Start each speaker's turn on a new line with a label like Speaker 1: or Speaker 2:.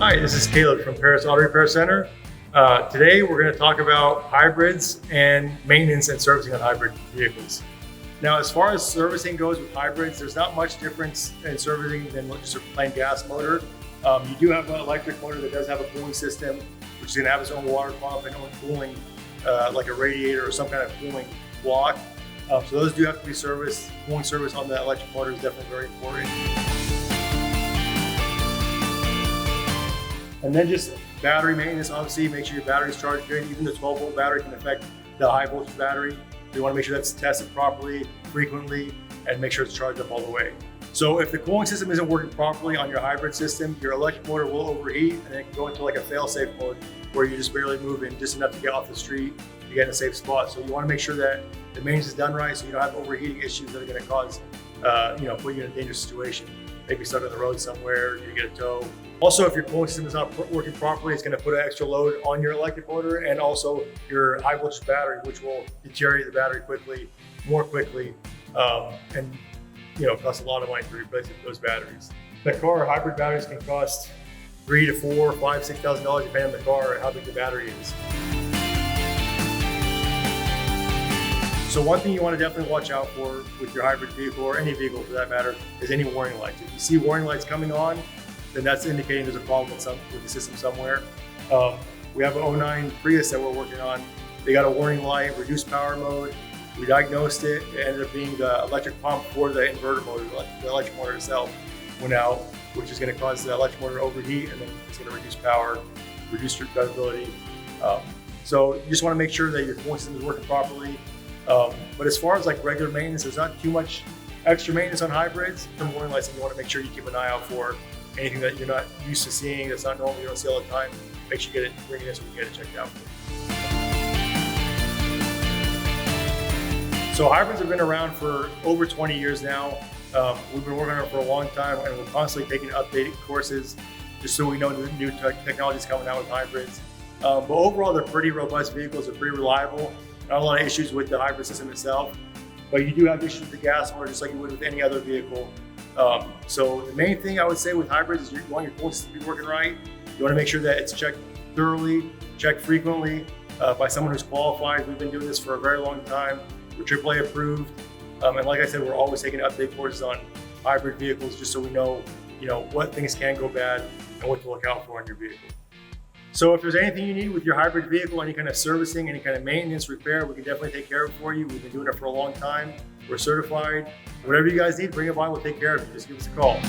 Speaker 1: Hi, this is Caleb from Perris Auto Repair Center. Today we're going to talk about hybrids and maintenance and servicing on hybrid vehicles. Now, as far as servicing goes with hybrids, there's not much difference in servicing than just a plain gas motor. You do have an electric motor that does have a cooling system, which is going to have its own water pump and own cooling, like a radiator or some kind of cooling block. So those do have to be serviced. Cooling service on the electric motor is definitely very important. And then just battery maintenance, obviously, make sure your battery's charged good. Even the 12-volt battery can affect the high voltage battery. So you want to make sure that's tested properly, frequently, and make sure it's charged up all the way. So if the cooling system isn't working properly on your hybrid system, your electric motor will overheat and it can go into like a fail-safe mode where you just barely move in just enough to get off the street to get in a safe spot. So you want to make sure that the maintenance is done right so you don't have overheating issues that are going to cause, put you in a dangerous situation. Maybe stuck on the road somewhere, you get a tow. Also, if your cooling system is not working properly, it's going to put an extra load on your electric motor and also your high voltage battery, which will deteriorate the battery more quickly, and cost a lot of money to replace those batteries. The car hybrid batteries can cost $3,000 to $4,000, $5,000, $6,000 depending on the car and how big the battery is. So one thing you want to definitely watch out for with your hybrid vehicle, or any vehicle for that matter, is any warning lights. If you see warning lights coming on, then that's indicating there's a problem with the system somewhere. We have an 09 Prius that we're working on. They got a warning light, reduced power mode. We diagnosed it. It ended up being the electric pump for the inverter motor. The electric motor itself went out, which is going to cause the electric motor to overheat, and then it's going to reduce power, reduce your drivability. So you just want to make sure that your cooling system is working properly. But as far as like regular maintenance, there's not too much extra maintenance on hybrids. Some warning lights that you want to make sure you keep an eye out for. Anything that you're not used to seeing, that's not normal, you don't see all the time, make sure you bring it in so we can get it checked out. So hybrids have been around for over 20 years now. We've been working on it for a long time, and we're constantly taking updated courses just so we know the new technologies coming out with hybrids. But overall, they're pretty robust vehicles, they're pretty reliable. Not a lot of issues with the hybrid system itself, but you do have issues with the gas motor just like you would with any other vehicle. So the main thing I would say with hybrids is you want your cooling system to be working right. You want to make sure that it's checked thoroughly, checked frequently by someone who's qualified. We've been doing this for a very long time. We're AAA approved. And like I said, we're always taking update courses on hybrid vehicles just so we know, what things can go bad and what to look out for on your vehicle. So if there's anything you need with your hybrid vehicle, any kind of servicing, any kind of maintenance, repair, we can definitely take care of it for you. We've been doing it for a long time. We're certified. Whatever you guys need, bring it by, we'll take care of it. Just give us a call.